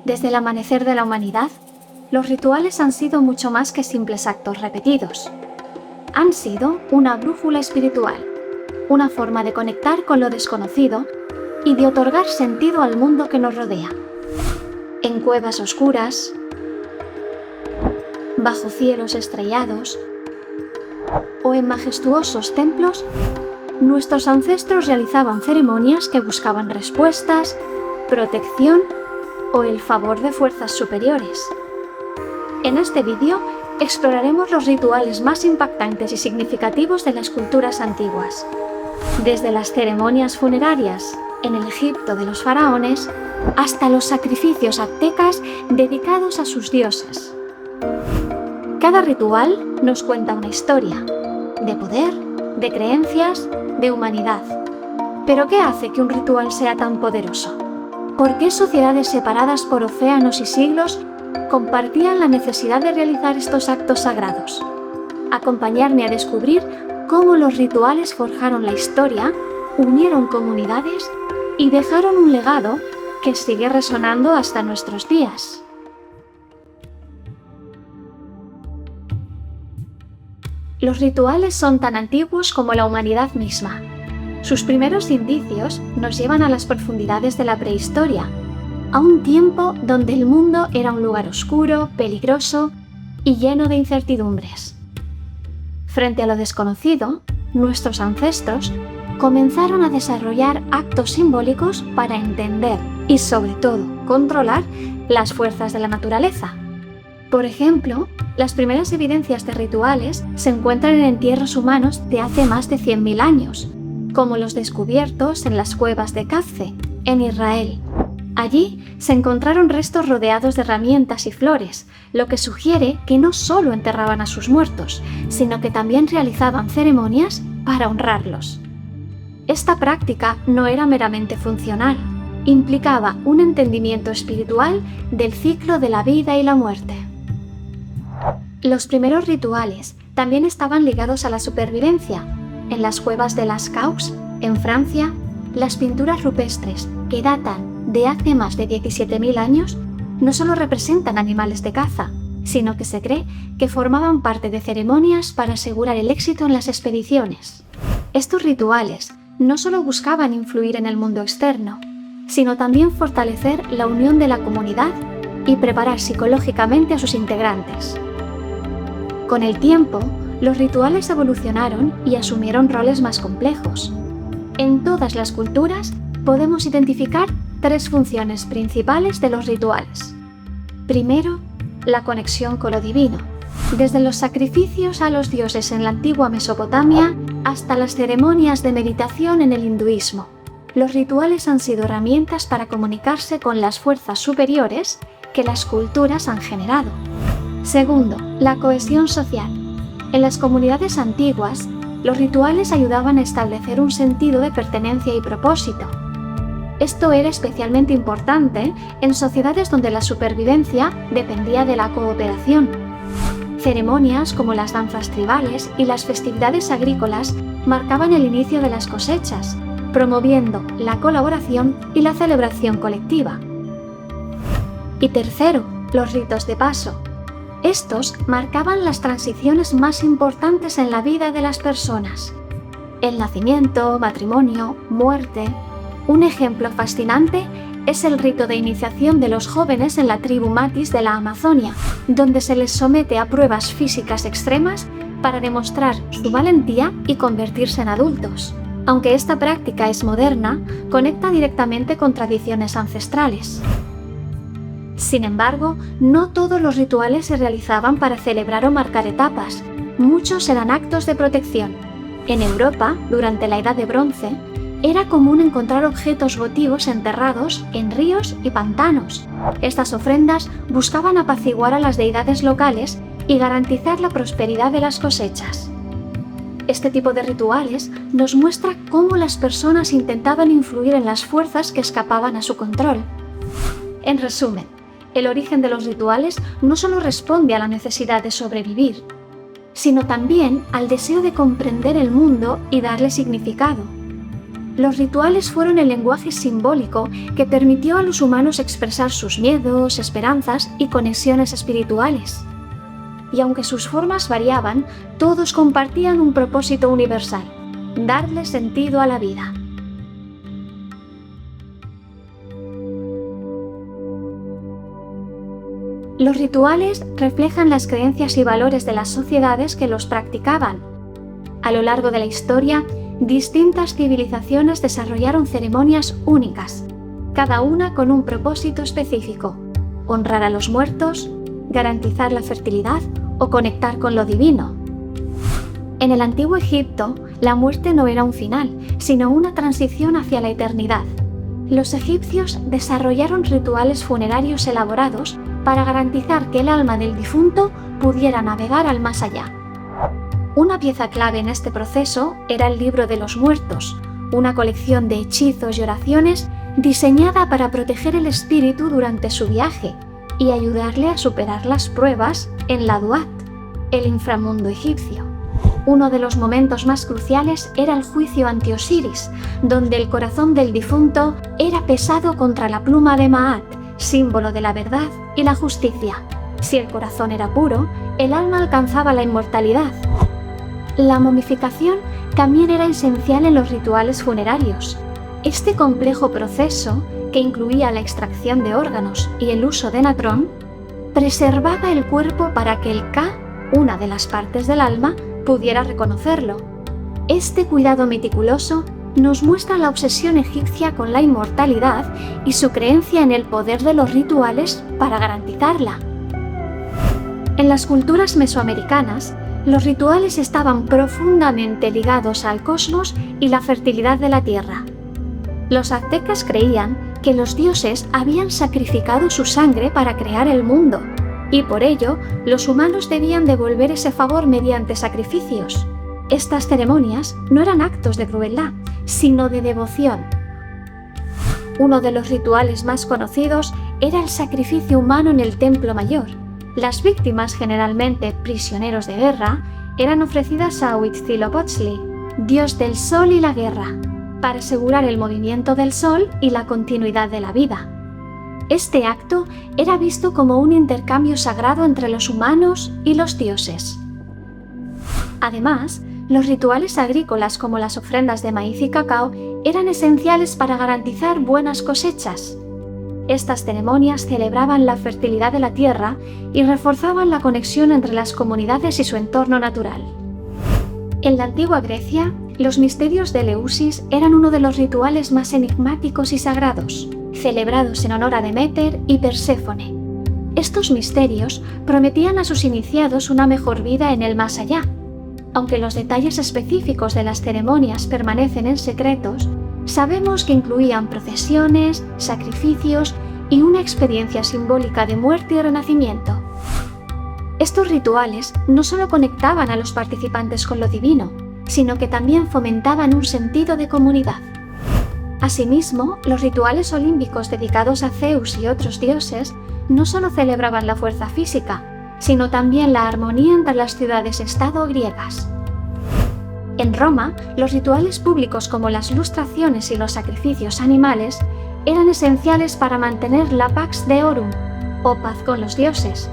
Desde el amanecer de la humanidad, los rituales han sido mucho más que simples actos repetidos. Han sido una brújula espiritual, una forma de conectar con lo desconocido y de otorgar sentido al mundo que nos rodea. En cuevas oscuras, bajo cielos estrellados o en majestuosos templos, nuestros ancestros realizaban ceremonias que buscaban respuestas, protección o el favor de fuerzas superiores. En este vídeo exploraremos los rituales más impactantes y significativos de las culturas antiguas, desde las ceremonias funerarias en el Egipto de los faraones hasta los sacrificios aztecas dedicados a sus dioses. Cada ritual nos cuenta una historia de poder, de creencias, de humanidad. ¿Pero qué hace que un ritual sea tan poderoso? ¿Por qué sociedades separadas por océanos y siglos compartían la necesidad de realizar estos actos sagrados? Acompañadme a descubrir cómo los rituales forjaron la historia, unieron comunidades y dejaron un legado que sigue resonando hasta nuestros días. Los rituales son tan antiguos como la humanidad misma. Sus primeros indicios nos llevan a las profundidades de la prehistoria, a un tiempo donde el mundo era un lugar oscuro, peligroso y lleno de incertidumbres. Frente a lo desconocido, nuestros ancestros comenzaron a desarrollar actos simbólicos para entender y, sobre todo, controlar las fuerzas de la naturaleza. Por ejemplo, las primeras evidencias de rituales se encuentran en entierros humanos de hace más de 100.000 años, como los descubiertos en las cuevas de Kaffe, en Israel. Allí se encontraron restos rodeados de herramientas y flores, lo que sugiere que no solo enterraban a sus muertos, sino que también realizaban ceremonias para honrarlos. Esta práctica no era meramente funcional, implicaba un entendimiento espiritual del ciclo de la vida y la muerte. Los primeros rituales también estaban ligados a la supervivencia. En las cuevas de Lascaux, en Francia, las pinturas rupestres, que datan de hace más de 17.000 años, no solo representan animales de caza, sino que se cree que formaban parte de ceremonias para asegurar el éxito en las expediciones. Estos rituales no solo buscaban influir en el mundo externo, sino también fortalecer la unión de la comunidad y preparar psicológicamente a sus integrantes. Con el tiempo, los rituales evolucionaron y asumieron roles más complejos. En todas las culturas podemos identificar 3 funciones principales de los rituales. Primero, la conexión con lo divino. Desde los sacrificios a los dioses en la antigua Mesopotamia hasta las ceremonias de meditación en el hinduismo, los rituales han sido herramientas para comunicarse con las fuerzas superiores que las culturas han generado. Segundo, la cohesión social. En las comunidades antiguas, los rituales ayudaban a establecer un sentido de pertenencia y propósito. Esto era especialmente importante en sociedades donde la supervivencia dependía de la cooperación. Ceremonias como las danzas tribales y las festividades agrícolas marcaban el inicio de las cosechas, promoviendo la colaboración y la celebración colectiva. Y tercero, los ritos de paso. Estos marcaban las transiciones más importantes en la vida de las personas. El nacimiento, matrimonio, muerte. Un ejemplo fascinante es el rito de iniciación de los jóvenes en la tribu Matis de la Amazonia, donde se les somete a pruebas físicas extremas para demostrar su valentía y convertirse en adultos. Aunque esta práctica es moderna, conecta directamente con tradiciones ancestrales. Sin embargo, no todos los rituales se realizaban para celebrar o marcar etapas. Muchos eran actos de protección. En Europa, durante la Edad de Bronce, era común encontrar objetos votivos enterrados en ríos y pantanos. Estas ofrendas buscaban apaciguar a las deidades locales y garantizar la prosperidad de las cosechas. Este tipo de rituales nos muestra cómo las personas intentaban influir en las fuerzas que escapaban a su control. En resumen, el origen de los rituales no solo responde a la necesidad de sobrevivir, sino también al deseo de comprender el mundo y darle significado. Los rituales fueron el lenguaje simbólico que permitió a los humanos expresar sus miedos, esperanzas y conexiones espirituales. Y aunque sus formas variaban, todos compartían un propósito universal: darle sentido a la vida. Los rituales reflejan las creencias y valores de las sociedades que los practicaban. A lo largo de la historia, distintas civilizaciones desarrollaron ceremonias únicas, cada una con un propósito específico: honrar a los muertos, garantizar la fertilidad o conectar con lo divino. En el antiguo Egipto, la muerte no era un final, sino una transición hacia la eternidad. Los egipcios desarrollaron rituales funerarios elaborados para garantizar que el alma del difunto pudiera navegar al más allá. Una pieza clave en este proceso era el Libro de los Muertos, una colección de hechizos y oraciones diseñada para proteger el espíritu durante su viaje y ayudarle a superar las pruebas en la Duat, el inframundo egipcio. Uno de los momentos más cruciales era el juicio ante Osiris, donde el corazón del difunto era pesado contra la pluma de Maat, símbolo de la verdad y la justicia. Si el corazón era puro, el alma alcanzaba la inmortalidad. La momificación también era esencial en los rituales funerarios. Este complejo proceso, que incluía la extracción de órganos y el uso de natrón, preservaba el cuerpo para que el Ka, una de las partes del alma, pudiera reconocerlo. Este cuidado meticuloso nos muestra la obsesión egipcia con la inmortalidad y su creencia en el poder de los rituales para garantizarla. En las culturas mesoamericanas, los rituales estaban profundamente ligados al cosmos y la fertilidad de la tierra. Los aztecas creían que los dioses habían sacrificado su sangre para crear el mundo, y por ello los humanos debían devolver ese favor mediante sacrificios. Estas ceremonias no eran actos de crueldad, sino de devoción. Uno de los rituales más conocidos era el sacrificio humano en el Templo Mayor. Las víctimas, generalmente prisioneros de guerra, eran ofrecidas a Huitzilopochtli, dios del sol y la guerra, para asegurar el movimiento del sol y la continuidad de la vida. Este acto era visto como un intercambio sagrado entre los humanos y los dioses. Además, los rituales agrícolas como las ofrendas de maíz y cacao eran esenciales para garantizar buenas cosechas. Estas ceremonias celebraban la fertilidad de la tierra y reforzaban la conexión entre las comunidades y su entorno natural. En la antigua Grecia, los misterios de Eleusis eran uno de los rituales más enigmáticos y sagrados, celebrados en honor a Deméter y Perséfone. Estos misterios prometían a sus iniciados una mejor vida en el más allá. Aunque los detalles específicos de las ceremonias permanecen en secretos, sabemos que incluían procesiones, sacrificios y una experiencia simbólica de muerte y renacimiento. Estos rituales no solo conectaban a los participantes con lo divino, sino que también fomentaban un sentido de comunidad. Asimismo, los rituales olímpicos dedicados a Zeus y otros dioses no solo celebraban la fuerza física, sino también la armonía entre las ciudades-estado griegas. En Roma, los rituales públicos como las lustraciones y los sacrificios animales eran esenciales para mantener la Pax Deorum, o paz con los dioses.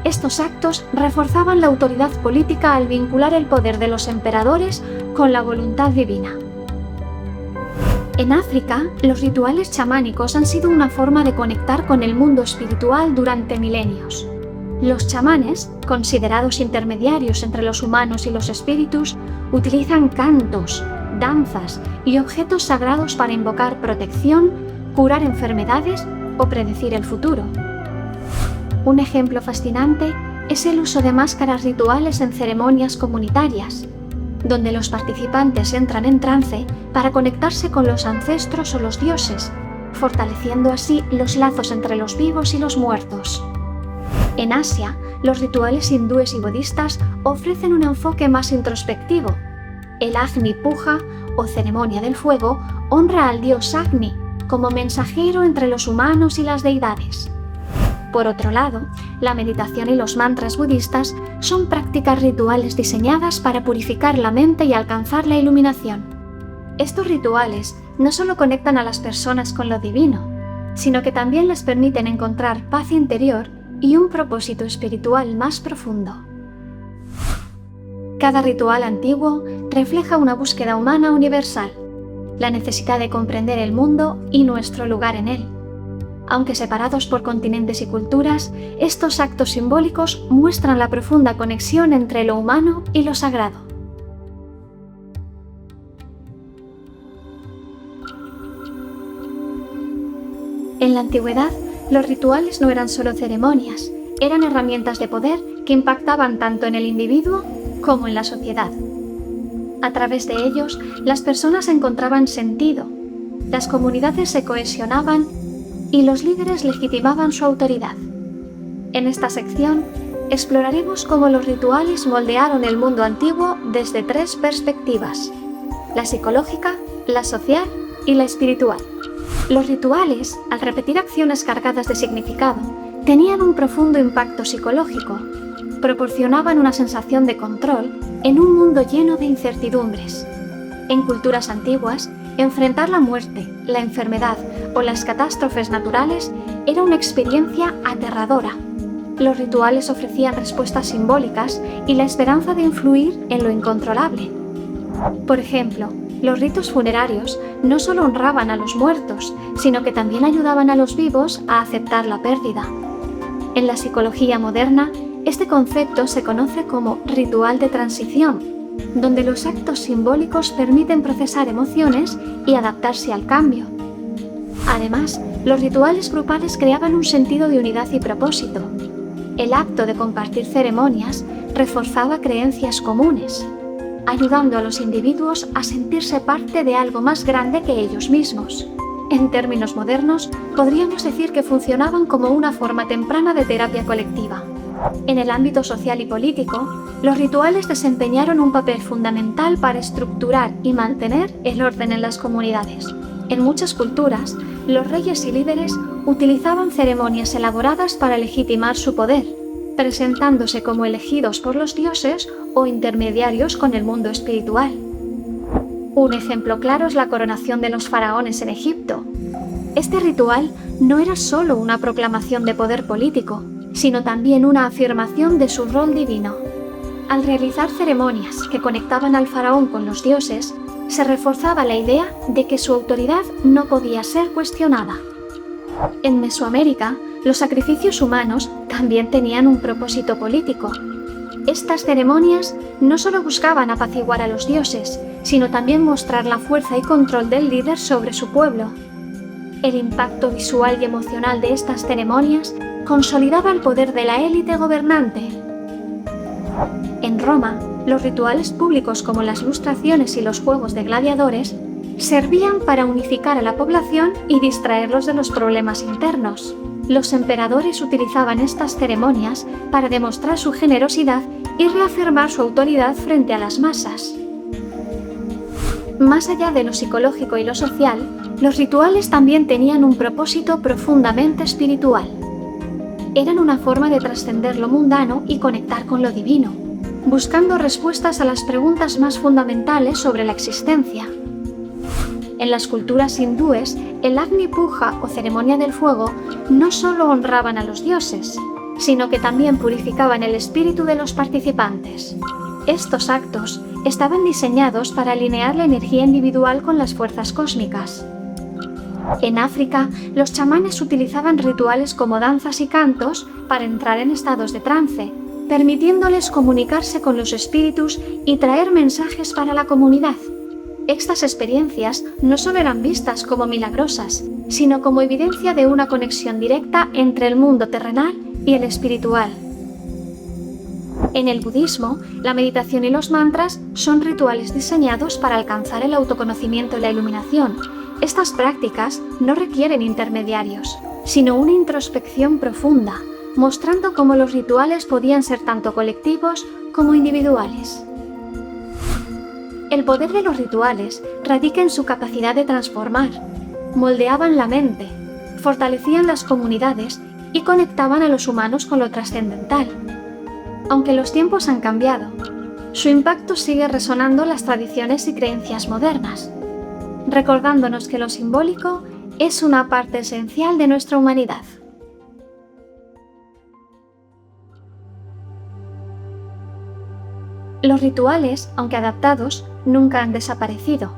Estos actos reforzaban la autoridad política al vincular el poder de los emperadores con la voluntad divina. En África, los rituales chamánicos han sido una forma de conectar con el mundo espiritual durante milenios. Los chamanes, considerados intermediarios entre los humanos y los espíritus, utilizan cantos, danzas y objetos sagrados para invocar protección, curar enfermedades o predecir el futuro. Un ejemplo fascinante es el uso de máscaras rituales en ceremonias comunitarias, donde los participantes entran en trance para conectarse con los ancestros o los dioses, fortaleciendo así los lazos entre los vivos y los muertos. En Asia, los rituales hindúes y budistas ofrecen un enfoque más introspectivo. El Agni Puja, o ceremonia del fuego, honra al dios Agni como mensajero entre los humanos y las deidades. Por otro lado, la meditación y los mantras budistas son prácticas rituales diseñadas para purificar la mente y alcanzar la iluminación. Estos rituales no solo conectan a las personas con lo divino, sino que también les permiten encontrar paz interior y un propósito espiritual más profundo. Cada ritual antiguo refleja una búsqueda humana universal, la necesidad de comprender el mundo y nuestro lugar en él. Aunque separados por continentes y culturas, estos actos simbólicos muestran la profunda conexión entre lo humano y lo sagrado. En la antigüedad, los rituales no eran solo ceremonias, eran herramientas de poder que impactaban tanto en el individuo como en la sociedad. A través de ellos, las personas encontraban sentido, las comunidades se cohesionaban y los líderes legitimaban su autoridad. En esta sección, exploraremos cómo los rituales moldearon el mundo antiguo desde 3 perspectivas: la psicológica, la social y la espiritual. Los rituales, al repetir acciones cargadas de significado, tenían un profundo impacto psicológico. Proporcionaban una sensación de control en un mundo lleno de incertidumbres. En culturas antiguas, enfrentar la muerte, la enfermedad o las catástrofes naturales era una experiencia aterradora. Los rituales ofrecían respuestas simbólicas y la esperanza de influir en lo incontrolable. Por ejemplo, los ritos funerarios no solo honraban a los muertos, sino que también ayudaban a los vivos a aceptar la pérdida. En la psicología moderna, este concepto se conoce como ritual de transición, donde los actos simbólicos permiten procesar emociones y adaptarse al cambio. Además, los rituales grupales creaban un sentido de unidad y propósito. El acto de compartir ceremonias reforzaba creencias comunes, ayudando a los individuos a sentirse parte de algo más grande que ellos mismos. En términos modernos, podríamos decir que funcionaban como una forma temprana de terapia colectiva. En el ámbito social y político, los rituales desempeñaron un papel fundamental para estructurar y mantener el orden en las comunidades. En muchas culturas, los reyes y líderes utilizaban ceremonias elaboradas para legitimar su poder, presentándose como elegidos por los dioses o intermediarios con el mundo espiritual. Un ejemplo claro es la coronación de los faraones en Egipto. Este ritual no era solo una proclamación de poder político, sino también una afirmación de su rol divino. Al realizar ceremonias que conectaban al faraón con los dioses, se reforzaba la idea de que su autoridad no podía ser cuestionada. En Mesoamérica, los sacrificios humanos también tenían un propósito político. Estas ceremonias no solo buscaban apaciguar a los dioses, sino también mostrar la fuerza y control del líder sobre su pueblo. El impacto visual y emocional de estas ceremonias consolidaba el poder de la élite gobernante. En Roma, los rituales públicos como las lustraciones y los juegos de gladiadores servían para unificar a la población y distraerlos de los problemas internos. Los emperadores utilizaban estas ceremonias para demostrar su generosidad y reafirmar su autoridad frente a las masas. Más allá de lo psicológico y lo social, los rituales también tenían un propósito profundamente espiritual. Eran una forma de trascender lo mundano y conectar con lo divino, buscando respuestas a las preguntas más fundamentales sobre la existencia. En las culturas hindúes, el Agni Puja o ceremonia del fuego no solo honraban a los dioses, sino que también purificaban el espíritu de los participantes. Estos actos estaban diseñados para alinear la energía individual con las fuerzas cósmicas. En África, los chamanes utilizaban rituales como danzas y cantos para entrar en estados de trance, permitiéndoles comunicarse con los espíritus y traer mensajes para la comunidad. Estas experiencias no solo eran vistas como milagrosas, sino como evidencia de una conexión directa entre el mundo terrenal y el espiritual. En el budismo, la meditación y los mantras son rituales diseñados para alcanzar el autoconocimiento y la iluminación. Estas prácticas no requieren intermediarios, sino una introspección profunda, mostrando cómo los rituales podían ser tanto colectivos como individuales. El poder de los rituales radica en su capacidad de transformar. Moldeaban la mente, fortalecían las comunidades y conectaban a los humanos con lo trascendental. Aunque los tiempos han cambiado, su impacto sigue resonando en las tradiciones y creencias modernas. recordándonos que lo simbólico es una parte esencial de nuestra humanidad. Los rituales, aunque adaptados, nunca han desaparecido.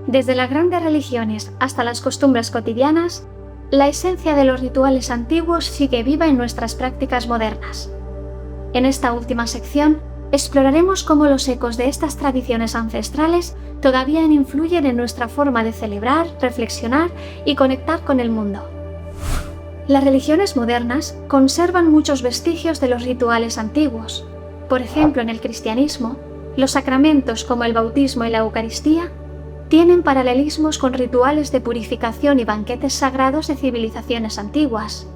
Desde las grandes religiones hasta las costumbres cotidianas, la esencia de los rituales antiguos sigue viva en nuestras prácticas modernas. En esta última sección, exploraremos cómo los ecos de estas tradiciones ancestrales todavía influyen en nuestra forma de celebrar, reflexionar y conectar con el mundo. Las religiones modernas conservan muchos vestigios de los rituales antiguos. Por ejemplo, en el cristianismo, los sacramentos como el bautismo y la Eucaristía tienen paralelismos con rituales de purificación y banquetes sagrados de civilizaciones antiguas.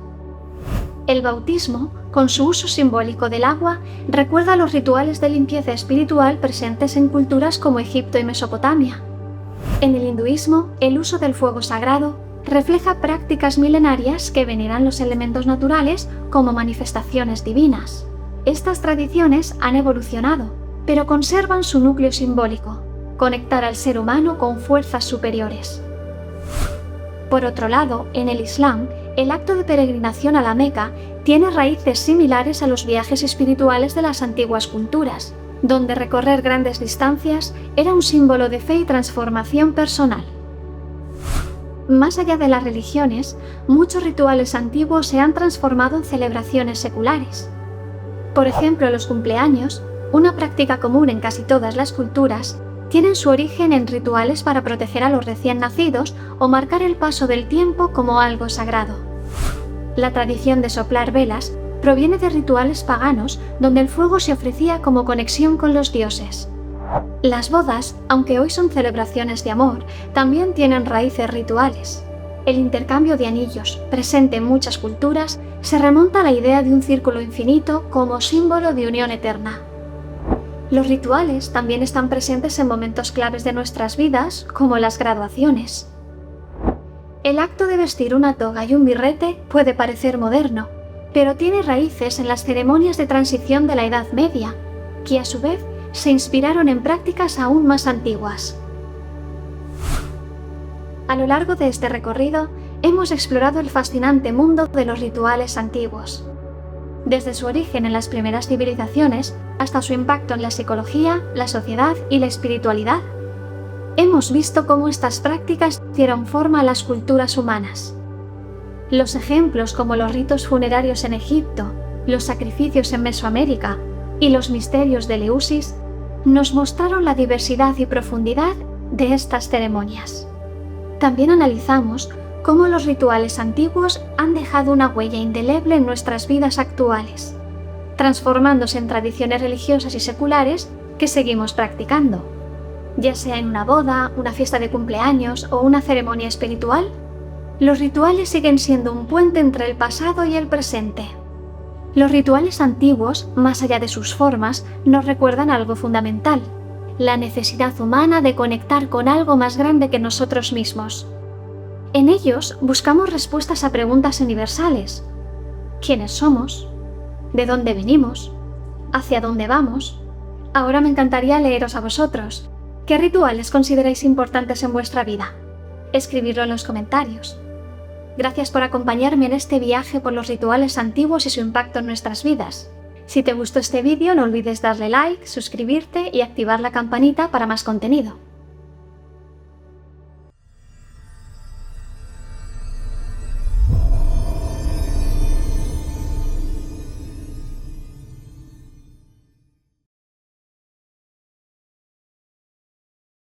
El bautismo, con su uso simbólico del agua, recuerda los rituales de limpieza espiritual presentes en culturas como Egipto y Mesopotamia. En el hinduismo, el uso del fuego sagrado refleja prácticas milenarias que veneran los elementos naturales como manifestaciones divinas. Estas tradiciones han evolucionado, pero conservan su núcleo simbólico: conectar al ser humano con fuerzas superiores. Por otro lado, en el Islam, el acto de peregrinación a la Meca tiene raíces similares a los viajes espirituales de las antiguas culturas, donde recorrer grandes distancias era un símbolo de fe y transformación personal. Más allá de las religiones, muchos rituales antiguos se han transformado en celebraciones seculares. Por ejemplo, los cumpleaños, una práctica común en casi todas las culturas, tienen su origen en rituales para proteger a los recién nacidos o marcar el paso del tiempo como algo sagrado. La tradición de soplar velas proviene de rituales paganos donde el fuego se ofrecía como conexión con los dioses. Las bodas, aunque hoy son celebraciones de amor, también tienen raíces rituales. El intercambio de anillos, presente en muchas culturas, se remonta a la idea de un círculo infinito como símbolo de unión eterna. Los rituales también están presentes en momentos claves de nuestras vidas, como las graduaciones. El acto de vestir una toga y un birrete puede parecer moderno, pero tiene raíces en las ceremonias de transición de la Edad Media, que a su vez se inspiraron en prácticas aún más antiguas. A lo largo de este recorrido, hemos explorado el fascinante mundo de los rituales antiguos. Desde su origen en las primeras civilizaciones hasta su impacto en la psicología, la sociedad y la espiritualidad, hemos visto cómo estas prácticas dieron forma a las culturas humanas. Los ejemplos como los ritos funerarios en Egipto, los sacrificios en Mesoamérica y los misterios de Eleusis nos mostraron la diversidad y profundidad de estas ceremonias. También analizamos cómo los rituales antiguos han dejado una huella indeleble en nuestras vidas actuales, transformándose en tradiciones religiosas y seculares que seguimos practicando. Ya sea en una boda, una fiesta de cumpleaños o una ceremonia espiritual, los rituales siguen siendo un puente entre el pasado y el presente. Los rituales antiguos, más allá de sus formas, nos recuerdan algo fundamental: la necesidad humana de conectar con algo más grande que nosotros mismos. En ellos buscamos respuestas a preguntas universales: ¿quiénes somos? ¿De dónde venimos? ¿Hacia dónde vamos? Ahora me encantaría leeros a vosotros. ¿Qué rituales consideráis importantes en vuestra vida? Escribidlo en los comentarios. Gracias por acompañarme en este viaje por los rituales antiguos y su impacto en nuestras vidas. Si te gustó este vídeo, no olvides darle like, suscribirte y activar la campanita para más contenido.